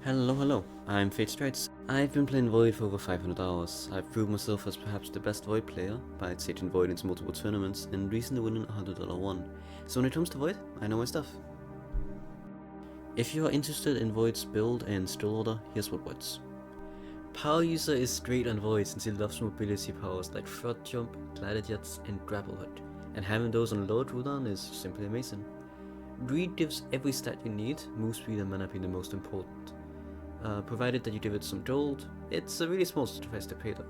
Hello, I'm Fate Strides. I've been playing Void for over 500 hours. I've proved myself as perhaps the best Void player by taking Void into multiple tournaments and recently winning a $100 one. So when it comes to Void, I know my stuff. If you are interested in Void's build and skill order, here's what works. Power User is great on Void since he loves mobility powers like Front Jump, Glider Jets and Grapple Hook, and having those on low cooldown is simply amazing. Greed gives every stat you need, move speed and mana being the most important. Provided that you give it some gold, it's a really small sacrifice to pay though.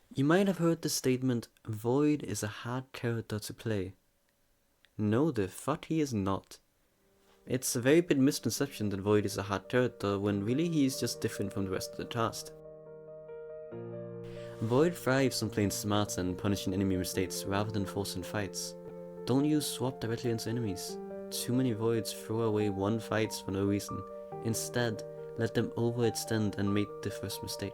You might have heard the statement, Void is a hard character to play. No, the fuck he is not. It's a very big misconception that Void is a hard character when really he is just different from the rest of the cast. Void thrives on playing smart and punishing enemy mistakes rather than forcing fights. Don't use swap directly into enemies. Too many Voids throw away one fights for no reason. Instead, let them overextend and make the first mistake.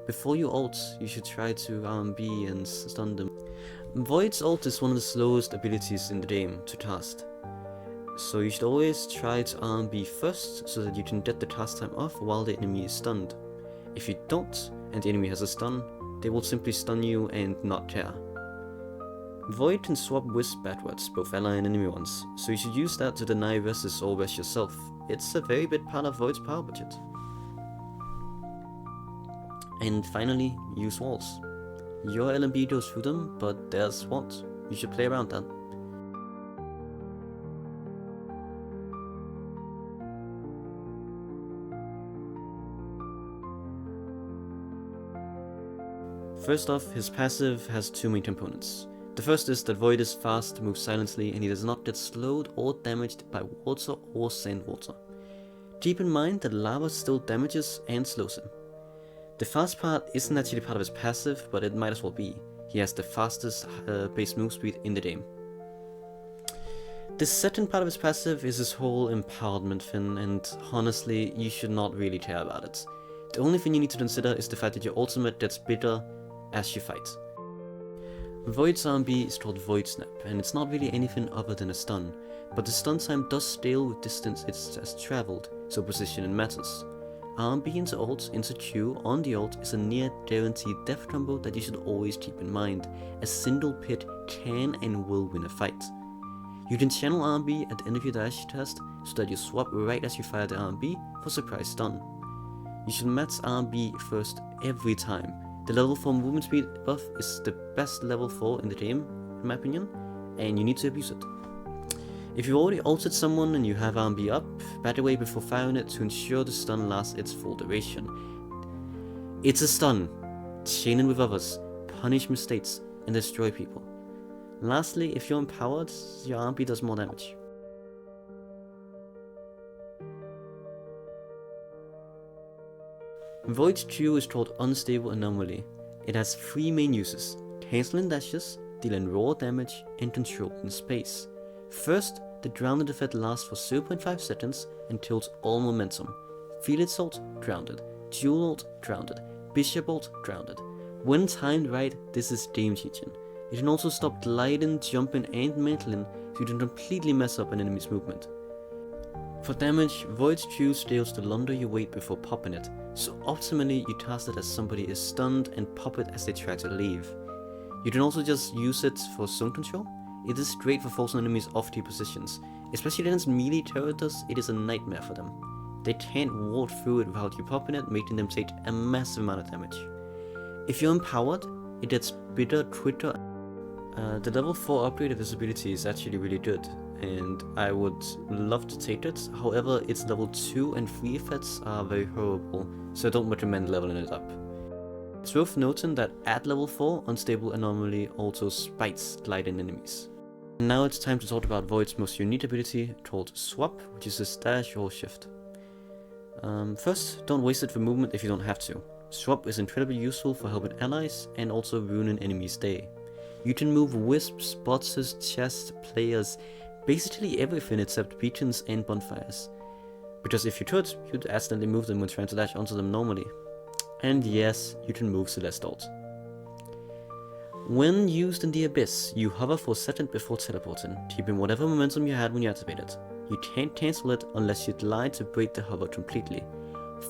Before you ult, you should try to RMB and stun them. Void's ult is one of the slowest abilities in the game to cast. So you should always try to RMB first so that you can get the cast time off while the enemy is stunned. If you don't, and the enemy has a stun, they will simply stun you and not care. Void can swap Wisp backwards, both ally and enemy ones, so you should use that to deny versus or res yourself. It's a very big part of Void's power budget. And finally, use walls. Your LMB goes through them, but there's walls. You should play around that. First off, his passive has two main components. The first is that Void is fast, moves silently, and he does not get slowed or damaged by water or sandwater. Keep in mind that lava still damages and slows him. The fast part isn't actually part of his passive, but it might as well be. He has the fastest base move speed in the game. The second part of his passive is his whole empowerment thing, and honestly, you should not really care about it. The only thing you need to consider is the fact that your ultimate gets bigger as you fight. Void's RMB is called Void Snap, and it's not really anything other than a stun, but the stun time does scale with distance it has travelled, so positioning matters. RMB into ult into Q on the ult is a near guaranteed death combo that you should always keep in mind. A single pit can and will win a fight. You can channel RMB at the end of your dash test so that you swap right as you fire the RMB for surprise stun. You should max RMB first every time. The level 4 movement speed buff is the best level 4 in the game, in my opinion, and you need to abuse it. If you already ulted someone and you have RMB up, back away before firing it to ensure the stun lasts its full duration. It's a stun. Chain in with others, punish mistakes, and destroy people. Lastly, if you're empowered, your RMB does more damage. Void's Q is called Unstable Anomaly. It has three main uses: cancelling dashes, dealing raw damage, and controlling space. First, the grounded effect lasts for 0.5 seconds and kills all momentum. Field Assault, grounded. Dual ult, grounded. Bishop ult, grounded. When timed right, this is game changing. It can also stop gliding, jumping, and mantling, so you can completely mess up an enemy's movement. For damage, Void's Q scales the longer you wait before popping it, so optimally you cast it as somebody is stunned and pop it as they try to leave. You can also just use it for zone control. It is great for forcing enemies off key positions, especially against melee characters. It is a nightmare for them. They can't walk through it without you popping it, making them take a massive amount of damage. If you're empowered, it gets bigger quicker. The level 4 upgrade of this ability is actually really good, and I would love to take it. However, its level 2 and 3 effects are very horrible, so I don't recommend leveling it up. It's worth noting that at level 4, Unstable Anomaly also spites gliding enemies. And now it's time to talk about Void's most unique ability called Swap, which is his dash or shift. First, don't waste it for movement if you don't have to. Swap is incredibly useful for helping allies and also ruining enemies' day. You can move wisps, boxes, chests, players, basically everything except beacons and bonfires. Because if you could, you'd accidentally move them when trying to dash onto them normally. And yes, you can move Celeste ult. When used in the Abyss, you hover for a second before teleporting, keeping whatever momentum you had when you activate it. You can't cancel it unless you lie to break the hover completely.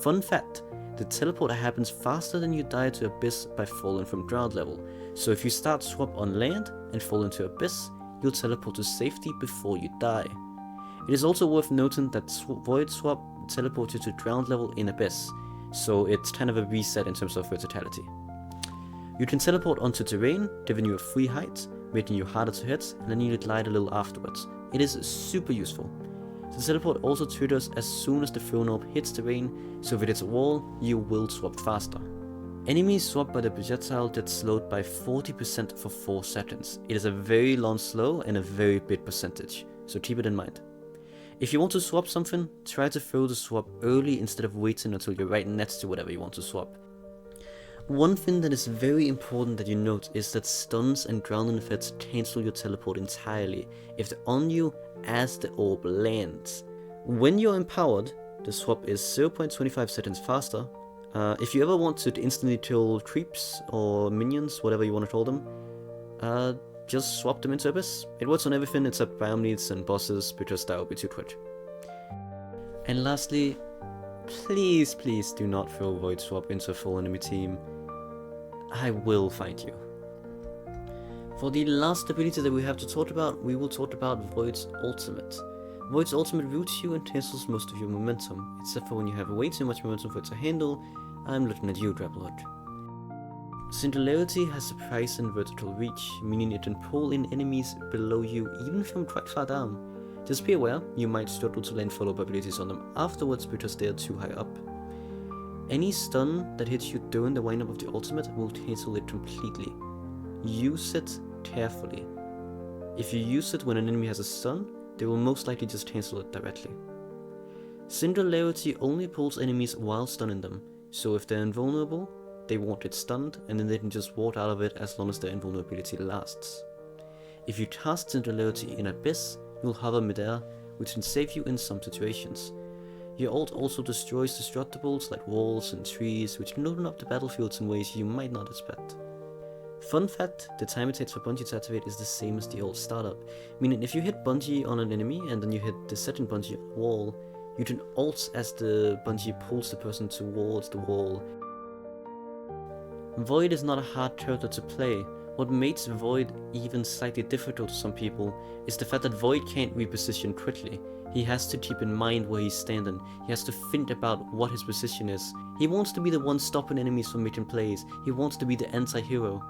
Fun fact, the teleport happens faster than you die to Abyss by falling from ground level, so if you start swap on land and fall into Abyss, you'll teleport to safety before you die. It is also worth noting that Void Swap teleports you to ground level in Abyss, so it's kind of a reset in terms of versatility. You can teleport onto terrain, giving you a free height, making you harder to hit, and then you glide a little afterwards. It is super useful. The teleport also triggers as soon as the thrown orb hits terrain, so if it hits a wall, you will swap faster. Enemies swapped by the projectile get slowed by 40% for 4 seconds. It is a very long slow and a very big percentage, so keep it in mind. If you want to swap something, try to throw the swap early instead of waiting until you're right next to whatever you want to swap. One thing that is very important that you note is that stuns and grounding effects cancel your teleport entirely if they're on you as the orb lands. When you're empowered, the swap is 0.25 seconds faster. If you ever want to instantly kill creeps or minions, whatever you want to call them, just swap them into Abyss. It works on everything except biome needs and bosses because that would be too quick. And lastly, please do not throw Void Swap into a full enemy team. I will find you. For the last ability that we have to talk about, we will talk about Void's Ultimate. Void's Ultimate roots you and cancels most of your momentum, except for when you have way too much momentum for it to handle. I'm looking at you, Draplock. Singularity has surprise and vertical reach, meaning it can pull in enemies below you even from quite far down. Just be aware, you might struggle to land follow-up abilities on them afterwards because they are too high up. Any stun that hits you during the wind-up of the ultimate will cancel it completely. Use it carefully. If you use it when an enemy has a stun, they will most likely just cancel it directly. Singularity only pulls enemies while stunning them, so if they're invulnerable, they won't get stunned and then they can just walk out of it as long as their invulnerability lasts. If you cast Singularity in Abyss, you'll hover midair, which can save you in some situations. Your ult also destroys destructibles like walls and trees, which can open up the battlefields in ways you might not expect. Fun fact, the time it takes for bungee to activate is the same as the ult startup, meaning if you hit bungee on an enemy and then you hit the second bungee on a wall, you can ult as the bungee pulls the person towards the wall. Void is not a hard character to play. What makes Void even slightly difficult to some people is the fact that Void can't reposition quickly. He has to keep in mind where he's standing, he has to think about what his position is. He wants to be the one stopping enemies from making plays, he wants to be the anti-hero.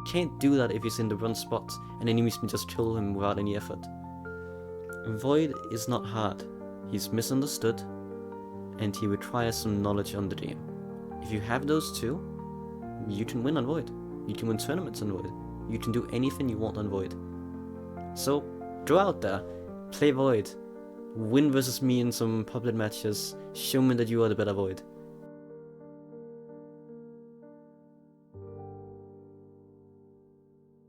Can't do that if he's in the wrong spot and enemies can just kill him without any effort. Void is not hard, he's misunderstood, and he requires some knowledge on the game. If you have those two, you can win on Void. You can win tournaments on Void. You can do anything you want on Void. So, go out there, play Void, win versus me in some public matches, show me that you are the better Void.